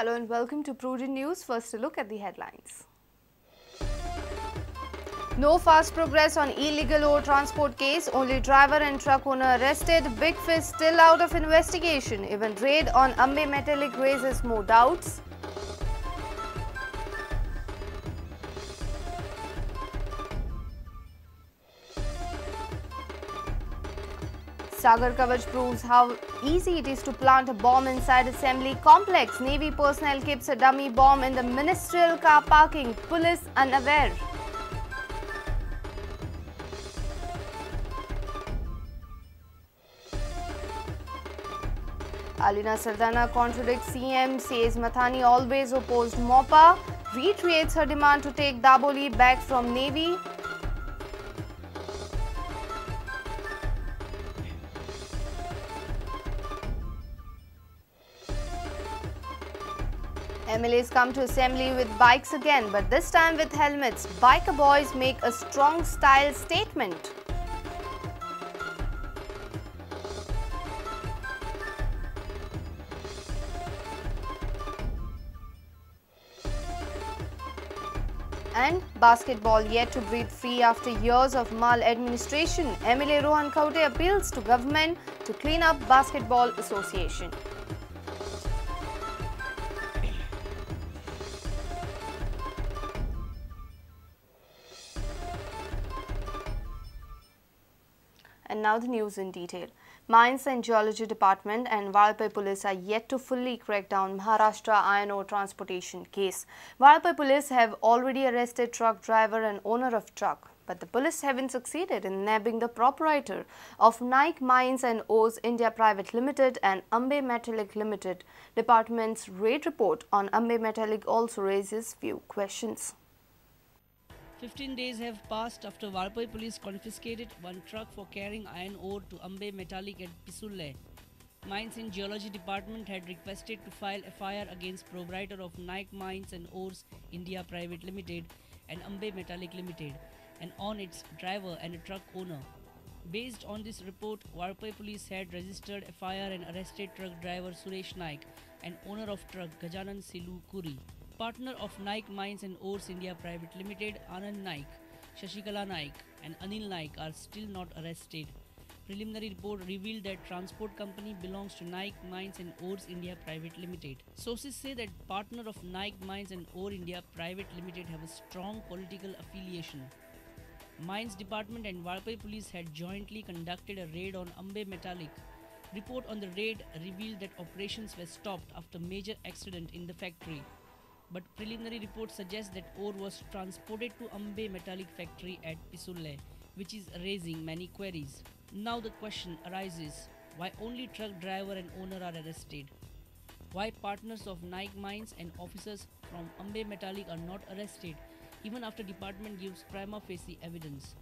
Hello and welcome to Prudent News. First, a look at the headlines. No fast progress on illegal ore transport case. Only driver and truck owner arrested. Big fish still out of investigation. Even raid on Ambe Metallic raises more doubts. Sagar Kavach proves how easy it is to plant a bomb inside assembly complex. Navy personnel keeps a dummy bomb in the ministerial car parking. Police unaware. Alina Sardana contradicts CM, says Mathani always opposed MOPA, reiterates her demand to take Daboli back from Navy. MLAs come to assembly with bikes again, but this time with helmets. Biker boys make a strong style statement. And basketball yet to breathe free after years of maladministration. MLA Rohan Kaute appeals to government to clean up Basketball Association. And now the news in detail. Mines and Geology Department and Valpai Police are yet to fully crack down Maharashtra iron ore transportation case. Valpai Police have already arrested truck driver and owner of truck, but the police haven't succeeded in nabbing the proprietor of Nike Mines and Ores India Private Limited and Ambe Metallic Limited. Department's raid report on Ambe Metallic also raises few questions. 15 days have passed after Valpai police confiscated one truck for carrying iron ore to Ambe Metallic at Pisulle. Mines and Geology Department had requested to file FIR against proprietor of Nike Mines and Ores India Private Limited and Ambe Metallic Limited and on its driver and a truck owner. Based on this report, Valpai police had registered FIR and arrested truck driver Suresh Naik and owner of truck Gajanan Silu Kuri. Partner of Nike Mines and Ores India Private Limited, Anand Naik, Shashikala Naik and Anil Naik are still not arrested. Preliminary report revealed that transport company belongs to Nike Mines and Ores India Private Limited. Sources say that partner of Nike Mines and Ore India Private Limited have a strong political affiliation. Mines Department and Valpai Police had jointly conducted a raid on Ambe Metallic. Report on the raid revealed that operations were stopped after major accident in the factory. But preliminary reports suggest that ore was transported to Ambe Metallic factory at Pisulle, which is raising many queries. Now the question arises, why only truck driver and owner are arrested? Why partners of Nike Mines and officers from Ambe Metallic are not arrested even after department gives prima facie evidence?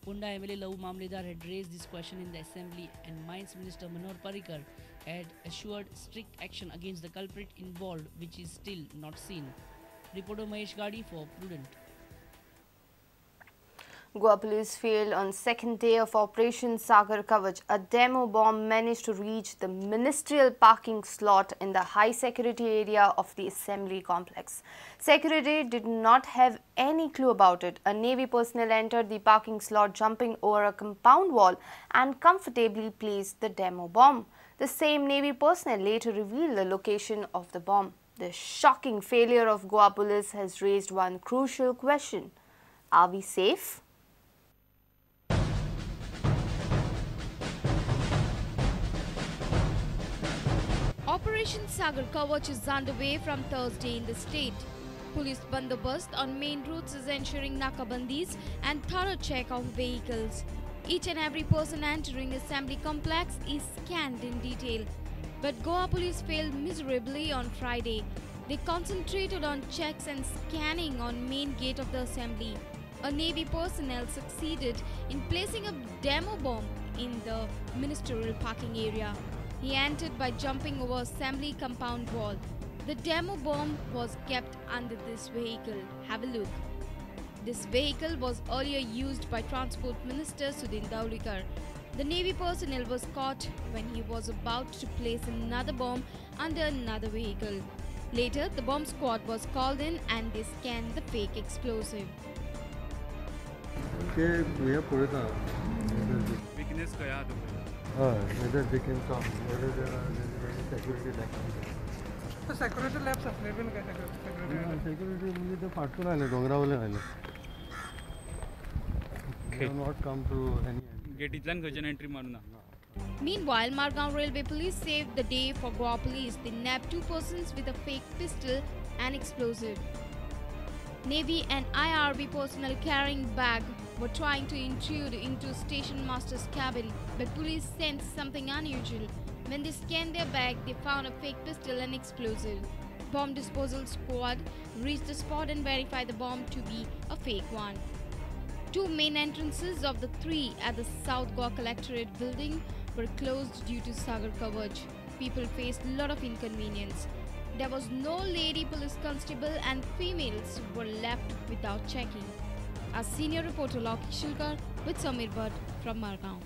Punda MLA Lau Mamledar had raised this question in the assembly and Mines Minister Manohar Parrikar had assured strict action against the culprit involved, which is still not seen. Reporter Mahesh Gadi for Prudent. Goa police failed on second day of Operation Sagar Kavach. A demo bomb managed to reach the ministerial parking slot in the high security area of the assembly complex. Security did not have any clue about it. A Navy personnel entered the parking slot jumping over a compound wall and comfortably placed the demo bomb. The same Navy personnel later revealed the location of the bomb. The shocking failure of Goa police has raised one crucial question. Are we safe? Operation Sagar Kavach is underway from Thursday in the state. Police bandobast on main routes is ensuring nakabandis and thorough check of vehicles. Each and every person entering assembly complex is scanned in detail. But Goa police failed miserably on Friday. They concentrated on checks and scanning on main gate of the assembly. A Navy personnel succeeded in placing a demo bomb in the ministerial parking area. He entered by jumping over assembly compound wall. The demo bomb was kept under this vehicle. Have a look. This vehicle was earlier used by Transport Minister Sudhin Daulikar. The Navy personnel was caught when he was about to place another bomb under another vehicle. Later, the bomb squad was called in and they scanned the fake explosive. Weakness kaya to? Whether they can come, whether there are any security lapses. तो security labs available क्या security? Security मुझे तो फाटून आले डोंगरा वाले आले. They have not come to any. Gate itlan खजन entry मारूना. Meanwhile, Margaon Railway Police saved the day for Goa Police. They nabbed 2 persons with a fake pistol and explosive. Navy and IRB personnel carrying bag were trying to intrude into station master's cabin, but police sensed something unusual. When they scanned their bag, they found a fake pistol and explosive. Bomb disposal squad reached the spot and verified the bomb to be a fake one. 2 main entrances of the 3 at the South Goa Collectorate building were closed due to Sagar Kavach. People faced a lot of inconvenience. There was no lady police constable and females were left without checking. Our senior reporter Loki Shilkar with Samir Bhatt from Margaon.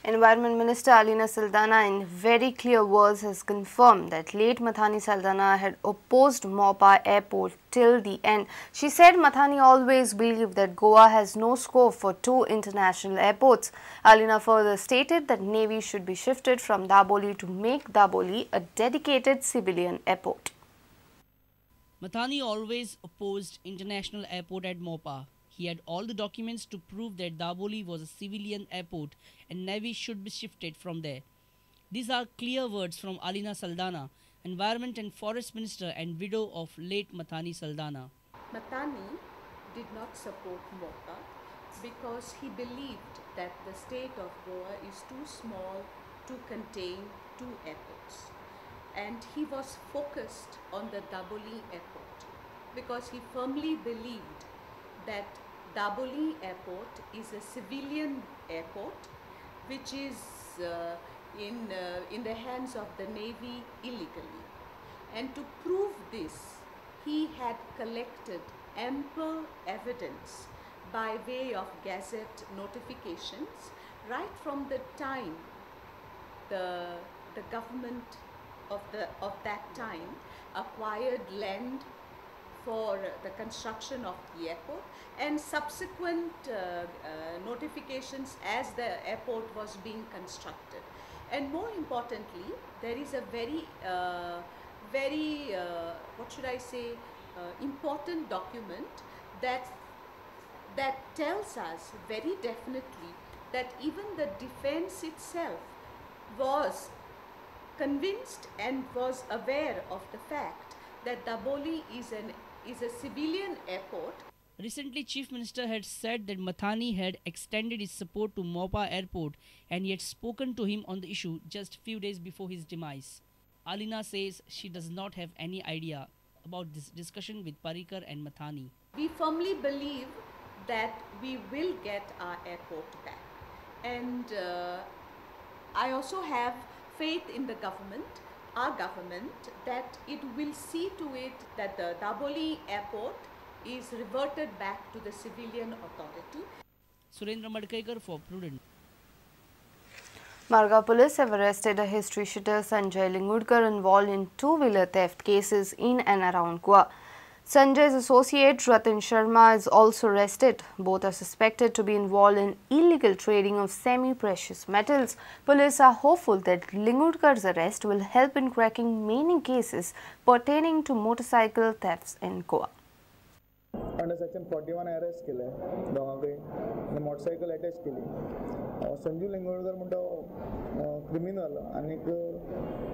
Environment Minister Alina Saldana in very clear words has confirmed that late Mathani Saldana had opposed Mopa Airport till the end. She said Mathani always believed that Goa has no scope for 2 international airports. Alina further stated that Navy should be shifted from Daboli to make Daboli a dedicated civilian airport. Mathani always opposed international airport at Mopa. He had all the documents to prove that Daboli was a civilian airport and Navy should be shifted from there. These are clear words from Alina Saldana, Environment and Forest Minister and widow of late Mathani Saldana. Mathani did not support Mopa because he believed that the state of Goa is too small to contain 2 airports. And he was focused on the Daboli airport because he firmly believed that Daboli airport is a civilian airport which is in the hands of the Navy illegally. And to prove this, he had collected ample evidence by way of gazette notifications right from the time the government of that time acquired land for the construction of the airport and subsequent notifications as the airport was being constructed. And more importantly, there is a very important document that tells us very definitely that even the defense itself was convinced and was aware of the fact that Daboli is a civilian airport. Recently, Chief Minister had said that Mathani had extended his support to Mopa Airport and he had spoken to him on the issue just few days before his demise. Alina says she does not have any idea about this discussion with Parrikar and Mathani. We firmly believe that we will get our airport back. And I also have faith in the government, our government, that it will see to it that the Daboli airport is reverted back to the civilian authority. Surendra Madkekar for Prudent. Marga police have arrested a history shooter Sanjay Lingudkar involved in 2-wheeler theft cases in and around Goa. Sanjay's associate Ratan Sharma is also arrested. Both are suspected to be involved in illegal trading of semi-precious metals. Police are hopeful that Lingudkar's arrest will help in cracking many cases pertaining to motorcycle thefts in Goa. Under section 41 arrest केले दोघांकय आणि motorcycle attach केली. संजू लिंगोळकर म्हणटा criminal आणि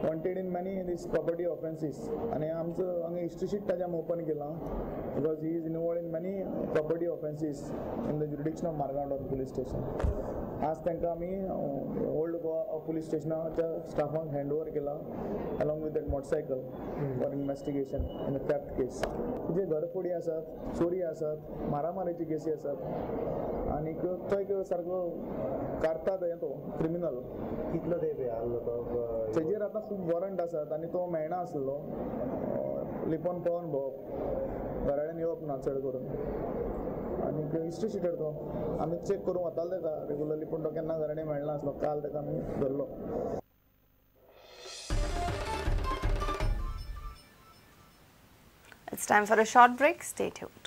wanted in many this property offences आणि आमचं हांगा history sheet ताच्या open केलां because he is involved in many property offences in the jurisdiction of Margao police station. आज तांकां आमी ओल्ड गोवा पुलीस स्टेशनाच्या स्टाफांक हँड ओवर केला along with that motorcycle for investigation in the theft case. जे घरफोडी आसात, चोरी आसात, मारामारीची केसी आसात आणि तो एक सारको काढतात तो क्रिमिनल. कितलो ते तेजेर आतां खूब वॉरंट आसात आणि तो मेळना आसलो. लिपोन पळोवन भोंवप, घराडेन येवप ना चड करून. आणि हिस्ट्री शिटर तो आमी चेक करूंक वताले ताका रेगुलरली, पूण तो केन्ना घराडेन मेळना आसलो. काल ताका आमी धरलो. It's time for a short break. Stay tuned.